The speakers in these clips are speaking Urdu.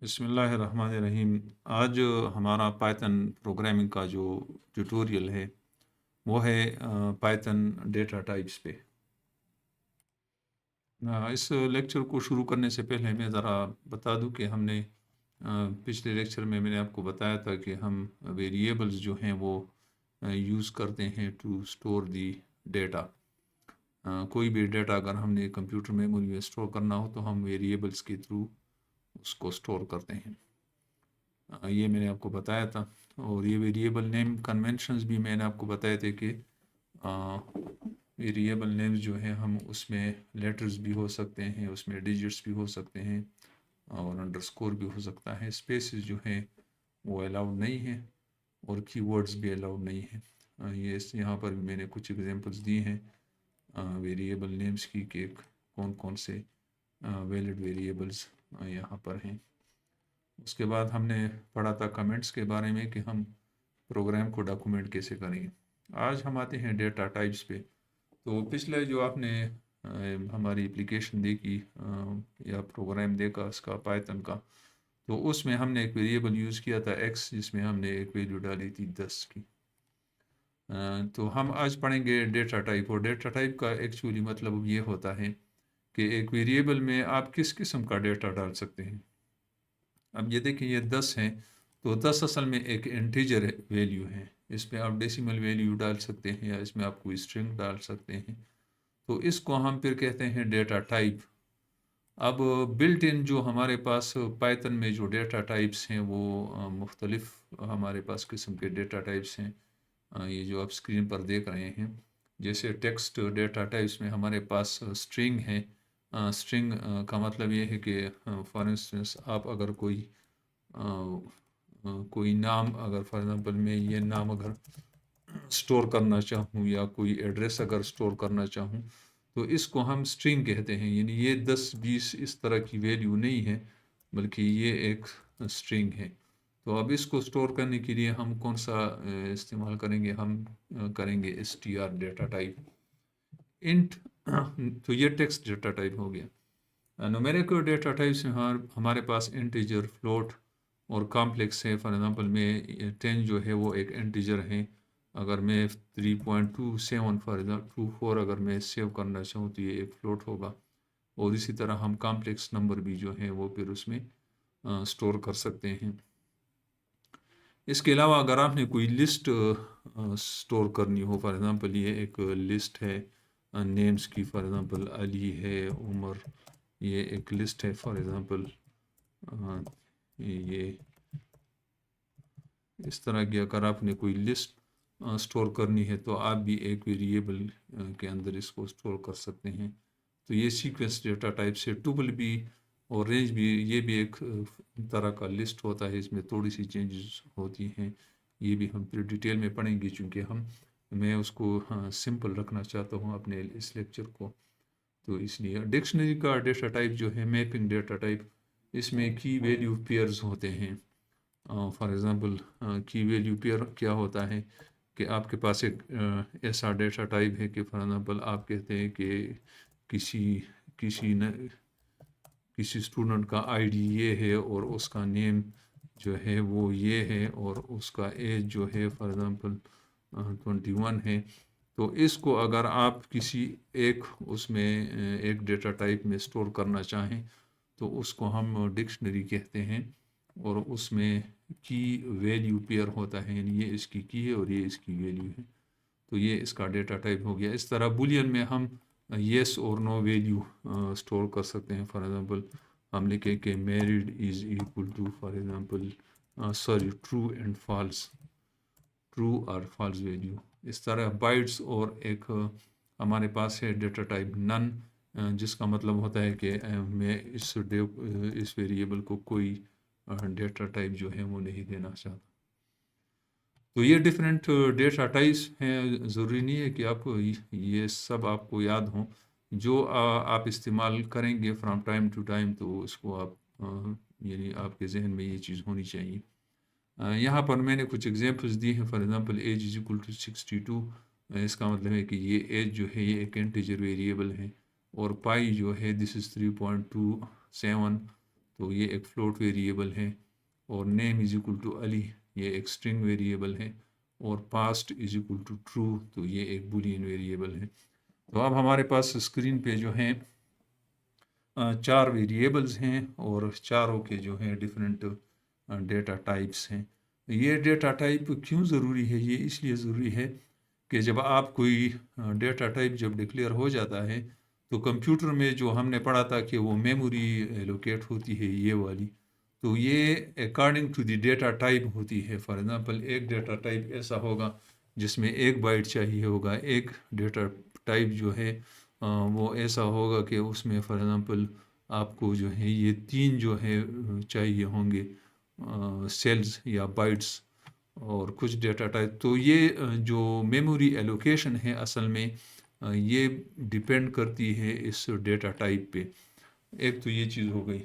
بسم اللہ الرحمن الرحیم۔ آج ہمارا پائتن پروگرامنگ کا جو ٹیوٹوریل ہے وہ ہے پائتن ڈیٹا ٹائپس پہ۔ اس لیکچر کو شروع کرنے سے پہلے میں ذرا بتا دوں کہ ہم نے پچھلے لیکچر میں نے آپ کو بتایا تھا کہ ہم ویریبلز جو ہیں وہ یوز کرتے ہیں ٹو سٹور دی ڈیٹا۔ کوئی بھی ڈیٹا اگر ہم نے کمپیوٹر میموری میں سٹور کرنا ہو تو ہم ویریبلز کے تھرو اس کو سٹور کرتے ہیں۔ یہ میں نے آپ کو بتایا تھا، اور یہ ویریبل نیم کنونشنز بھی میں نے آپ کو بتائے تھے کہ ویریبل نیمز جو ہیں ہم اس میں لیٹرز بھی ہو سکتے ہیں، اس میں ڈیجٹس بھی ہو سکتے ہیں، اور انڈرسکور بھی ہو سکتا ہے۔ اسپیسز جو ہیں وہ الاؤڈ نہیں ہیں، اور کی ورڈز بھی الاؤڈ نہیں ہیں۔ یہاں پر بھی میں نے کچھ ایگزامپلس دی ہیں ویریبل نیمز کی کہ کون کون سے ویلڈ ویریبلز یہاں پر ہیں۔ اس کے بعد ہم نے پڑھا تھا کمنٹس کے بارے میں کہ ہم پروگرام کو ڈاکومنٹ کیسے کریں گے۔ آج ہم آتے ہیں ڈیٹا ٹائپس پہ۔ تو پچھلے جو آپ نے ہماری اپلیکیشن دیکھی یا پروگرام دیکھا اس کا پائتن کا، تو اس میں ہم نے ایک ویریبل یوز کیا تھا ایکس، جس میں ہم نے ایک ویلیو ڈالی تھی 10 کی۔ تو ہم آج پڑھیں گے ڈیٹا ٹائپ، اور ڈیٹا ٹائپ کا ایکچولی مطلب یہ ہوتا ہے کہ ایک ویریبل میں آپ کس قسم کا ڈیٹا ڈال سکتے ہیں۔ اب یہ دیکھیں یہ 10 ہیں، تو 10 اصل میں ایک انٹیجر ویلیو ہے۔ اس میں آپ ڈیسیمل ویلیو ڈال سکتے ہیں، یا اس میں آپ کوئی اسٹرنگ ڈال سکتے ہیں۔ تو اس کو ہم پھر کہتے ہیں ڈیٹا ٹائپ۔ اب بلٹ ان جو ہمارے پاس پائتن میں جو ڈیٹا ٹائپس ہیں وہ مختلف ہمارے پاس قسم کے ڈیٹا ٹائپس ہیں۔ یہ جو آپ اسکرین پر دیکھ رہے ہیں، جیسے ٹیکسٹ ڈیٹا ٹائپس میں ہمارے پاس اسٹرنگ ہے۔ اسٹرنگ کا مطلب یہ ہے کہ فار انسٹنس آپ اگر کوئی نام، اگر فار ایگزامپل میں یہ نام اگر سٹور کرنا چاہوں، یا کوئی ایڈریس اگر سٹور کرنا چاہوں، تو اس کو ہم اسٹرنگ کہتے ہیں۔ یعنی یہ 10 20 اس طرح کی ویلیو نہیں ہے، بلکہ یہ ایک اسٹرنگ ہے۔ تو اب اس کو سٹور کرنے کے لیے ہم کون سا استعمال کریں گے؟ ہم کریں گے str ڈیٹا ٹائپ انٹ۔ تو یہ ٹیکسٹ ڈیٹا ٹائپ ہو گیا۔ نومیریکل ڈیٹا ٹائپس میں ہمارے پاس انٹیجر، فلوٹ اور کامپلیکس ہے۔ فار ایگزامپل میں 10 جو ہے وہ ایک انٹیجر ہے۔ اگر میں 3.27 فار ایگزامپل 24 اگر میں سیو کرنا چاہوں تو یہ ایک فلوٹ ہوگا، اور اسی طرح ہم کامپلیکس نمبر بھی جو ہیں وہ پھر اس میں سٹور کر سکتے ہیں۔ اس کے علاوہ اگر آپ نے کوئی لسٹ سٹور کرنی ہو، فار ایگزامپل یہ ایک لسٹ ہے نیمز کی، فار ایگزامپل علی ہے، عمر، یہ ایک لسٹ ہے فار ایگزامپل۔ یہ اس طرح کی اگر آپ نے کوئی لسٹ سٹور کرنی ہے تو آپ بھی ایک ویریبل کے اندر اس کو سٹور کر سکتے ہیں۔ تو یہ سیکوینس ڈیٹا ٹائپ سے ٹوپل بھی اور رینج بھی، یہ بھی ایک طرح کا لسٹ ہوتا ہے۔ اس میں تھوڑی سی چینجز ہوتی ہیں، یہ بھی ہم پھر ڈیٹیل میں پڑھیں گے، چونکہ میں اس کو سمپل رکھنا چاہتا ہوں اپنے اس لیکچر کو۔ تو اس لیے ڈکشنری کا ڈیٹا ٹائپ جو ہے میپنگ ڈیٹا ٹائپ، اس میں کی ویلیو پیئرز ہوتے ہیں۔ فار ایگزامپل کی ویلیو پیئر کیا ہوتا ہے کہ آپ کے پاس ایک ایسا ڈیٹا ٹائپ ہے کہ فار ایگزامپل آپ کہتے ہیں کہ کسی اسٹوڈنٹ کا آئی ڈی یہ ہے، اور اس کا نیم جو ہے وہ یہ ہے، اور اس کا ایج جو ہے فار ایگزامپل 21 ہے۔ تو اس کو اگر آپ کسی ایک اس میں ایک ڈیٹا ٹائپ میں سٹور کرنا چاہیں تو اس کو ہم ڈکشنری کہتے ہیں، اور اس میں کی ویلیو پیئر ہوتا ہے، یعنی یہ اس کی ہے اور یہ اس کی ویلیو ہے۔ تو یہ اس کا ڈیٹا ٹائپ ہو گیا۔ اس طرح بولین میں ہم یس اور نو ویلیو سٹور کر سکتے ہیں۔ فار ایگزامپل ہم لکھیں کہ married is equal to for example true and false, true اور فالس ویلیو۔ اس طرح بائٹس اور ایک ہمارے پاس ہے ڈیٹا ٹائپ نن، جس کا مطلب ہوتا ہے کہ میں اس ویریبل کو کوئی ڈیٹا ٹائپ جو ہے وہ نہیں دینا چاہتا۔ تو یہ ڈیفرنٹ ڈیٹا ٹائپس ہیں۔ ضروری نہیں ہے کہ آپ کو یہ سب آپ کو یاد ہوں، جو آپ استعمال کریں گے فرام ٹائم ٹو ٹائم، تو اس کو آپ یعنی آپ کے ذہن میں یہ چیز ہونی چاہیے۔ یہاں پر میں نے کچھ ایگزامپلس دی ہیں۔ For example age is equal to 62، اس کا مطلب ہے کہ یہ ایج جو ہے یہ ایک انٹیجر ویریبل ہے، اور پائی جو ہے دس از 3.27۔ تو یہ ایک فلوٹ ویریبل ہے، اور نیم از اکول ٹو علی یہ ایک اسٹرنگ ویریبل ہے، اور passed is equal to true تو یہ ایک بولین ویریبل ہے۔ تو اب ہمارے پاس اسکرین پہ جو ہیں 4 ویریبلز ہیں، اور چاروں کے جو ہیں ڈفرینٹ ڈیٹا ٹائپس ہیں۔ یہ ڈیٹا ٹائپ کیوں ضروری ہے؟ یہ اس لیے ضروری ہے کہ جب آپ کوئی ڈیٹا ٹائپ جب ڈکلیئر ہو جاتا ہے تو کمپیوٹر میں جو ہم نے پڑھا تھا کہ وہ میموری ایلوکیٹ ہوتی ہے یہ والی، تو یہ according to the data type ہوتی ہے۔ فار ایگزامپل ایک ڈیٹا ٹائپ ایسا ہوگا جس میں 1 بائٹ چاہیے ہوگا، ایک ڈیٹا ٹائپ جو ہے وہ ایسا ہوگا کہ اس میں فار ایگزامپل آپ کو جو ہے یہ 3 جو ہے چاہیے ہوں گے سیلز یا بائٹس، اور کچھ ڈیٹا ٹائپ۔ تو یہ جو میموری ایلوکیشن ہے اصل میں یہ ڈیپینڈ کرتی ہے اس ڈیٹا ٹائپ پہ۔ ایک تو یہ چیز ہو گئی۔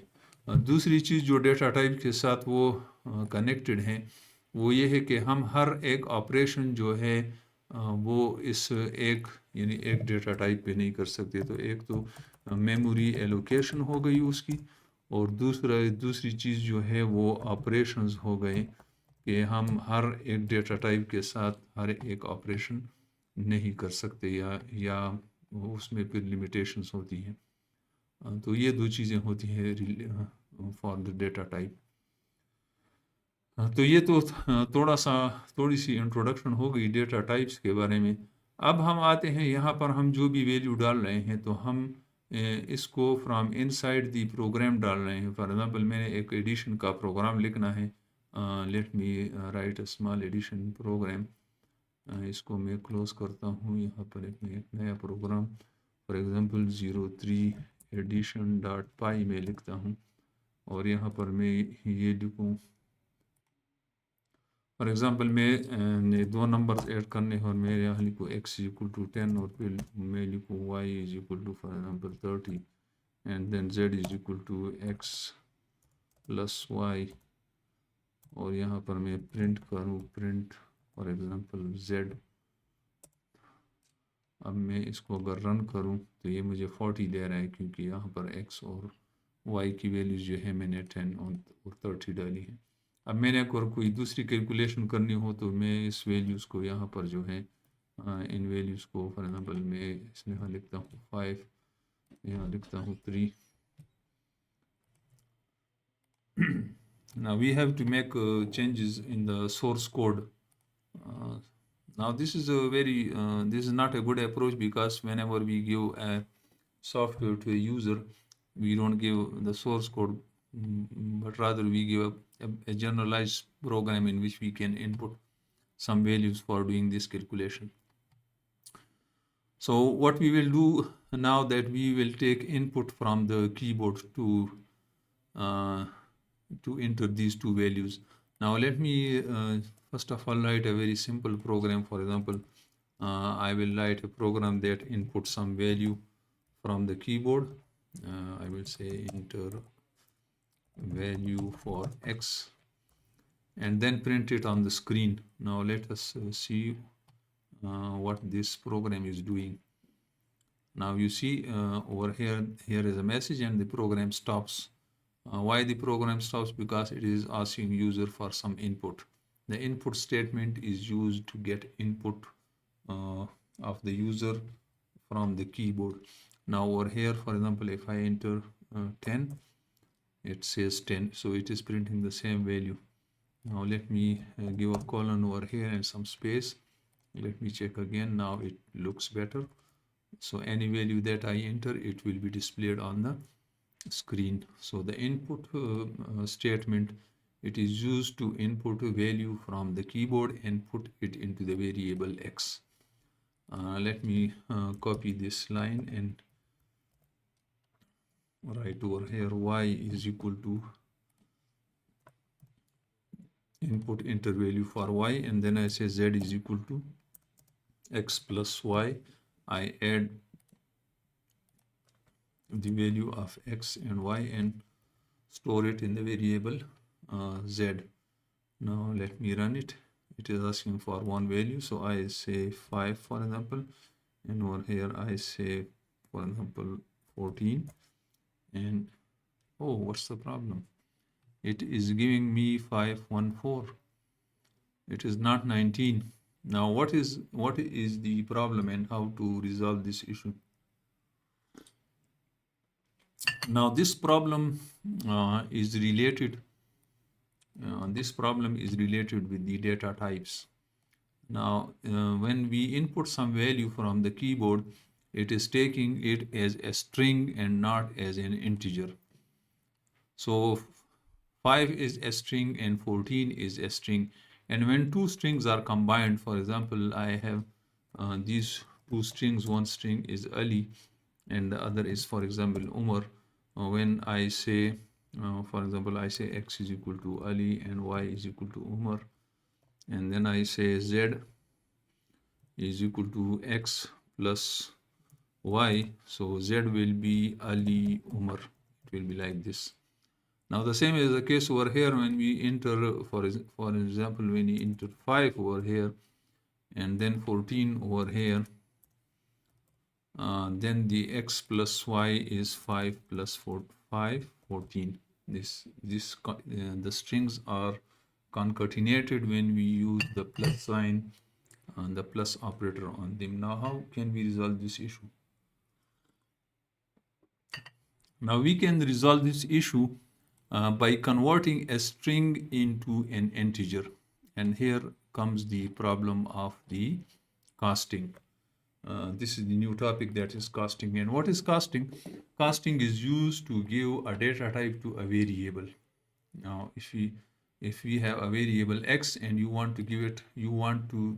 دوسری چیز جو ڈیٹا ٹائپ کے ساتھ وہ کنیکٹڈ ہیں وہ یہ ہے کہ ہم ہر ایک آپریشن جو ہے وہ اس ایک یعنی ایک ڈیٹا ٹائپ پہ نہیں کر سکتے۔ تو ایک تو میموری ایلوکیشن ہو گئی اس کی، اور دوسری چیز جو ہے وہ آپریشنز ہو گئے کہ ہم ہر ایک ڈیٹا ٹائپ کے ساتھ ہر ایک آپریشن نہیں کر سکتے، یا اس میں پھر لمیٹیشنز ہوتی ہیں۔ تو یہ 2 چیزیں ہوتی ہیں فار دا ڈیٹا ٹائپ۔ تو یہ تو تھوڑی سی انٹروڈکشن ہو گئی ڈیٹا ٹائپس کے بارے میں۔ اب ہم آتے ہیں یہاں پر ہم جو بھی ویلیو ڈال رہے ہیں تو ہم اس کو from inside the program ڈال رہے ہیں۔ فار ایگزامپل میں نے ایک ایڈیشن کا پروگرام لکھنا ہے، let me write a small addition program. اس کو میں کلوز کرتا ہوں، یہاں پر ایک نیا program for example 03 addition dot py میں لکھتا ہوں، اور یہاں پر میں یہ لکھوں فار ایگزامپل میں 2 نمبرز ایڈ کرنے ہیں، اور میں یہاں لکھوں x equal to 10، اور پھر میں لکھوں y is equal to for example 30، and then z is equal to x plus y، اور یہاں پر میں پرنٹ کروں پرنٹ فار ایگزامپل z۔ اب میں اس کو اگر رن کروں تو یہ مجھے 40 دے رہا ہے، کیونکہ یہاں پر x اور y کی ویلیوز جو ہے میں نے 10 اور 30 ڈالی ہے۔ اب میں نے اگر کوئی دوسری کیلکولیشن کرنی ہو تو میں اس ویلیوز کو یہاں پر جو ہے ان ویلیوز کو فار ایگزامپل میں اس میں یہاں لکھتا ہوں 5، یہاں لکھتا ہوں 3۔ Now we have to make changes in the source code. Now this is this is not a good approach, because whenever we give a software to a user, we don't give the source code, but rather we give a generalized program in which we can input some values for doing this calculation. So what we will do now, that we will take input from the keyboard to enter these 2 values. Now let me first of all write a very simple program. For example, I will write a program that inputs some value from the keyboard. I will say enter value for x, and then print it on the screen. Now let us see what this program is doing. Now you see over here is a message, and the program stops. Why the program stops? Because it is asking user for some input. The input statement is used to get input of the user from the keyboard. Now over here, for example, if I enter 10, it says 10, so it is printing the same value. Now let me give a colon over here and some space. Let me check again. Now it looks better. So any value that I enter, it will be displayed on the screen. So the input statement, it is used to input a value from the keyboard and put it into the variable x. Let me copy this line and write over here y is equal to input enter value for y, and then I say z is equal to x plus y. I add the value of x and y and store it in the variable z. Now let me run it. It is asking for one value, so I say 5 for example, and over here I say for example 14, and Oh, what's the problem? It is giving me 514. It is not 19. Now, what is the problem and how to resolve this issue? Now, this problem is related. This problem is related with the data types. Now, when we input some value from the keyboard, it is taking it as a string and not as an integer. So 5 is a string and 14 is a string. And when two strings are combined, for example, I have these two strings, one string is Ali and the other is, for example, Umar. When I say, for example, I say X is equal to Ali and Y is equal to Umar, and then I say Z is equal to X plus Y, so Z will be Ali Umar. It will be like this. Now the same is the case over here when we enter, for example, when we enter 5 over here and then 14 over here, then the X plus Y is 5 plus 5, 14. The strings are concatenated when we use the plus sign and the plus operator on them. Now how can we resolve this issue? Now we can resolve this issue by converting a string into an integer. And here comes the problem of the casting. This is the new topic, that is casting. And what is casting? Casting is used to give a data type to a variable. Now, if we have a variable x and you want to give it,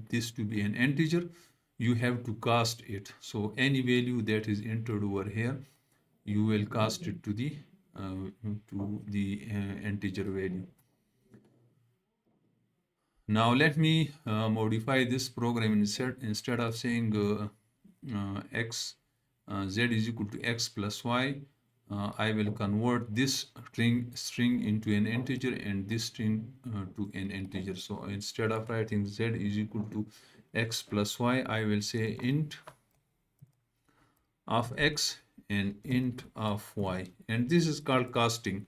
this to be an integer, you have to cast it. So any value that is entered over here, you will cast it to the integer value. Now let me modify this program. Instead of saying z is equal to x plus y, I will convert this string into an integer and this string to an integer. So instead of writing z is equal to x plus y, I will say int of x and int of y, and this is called casting.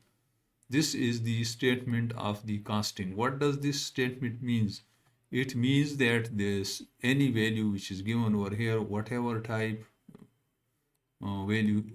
This is the statement of the casting. What does this statement means? It means that this any value which is given over here, whatever type value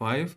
5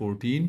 14,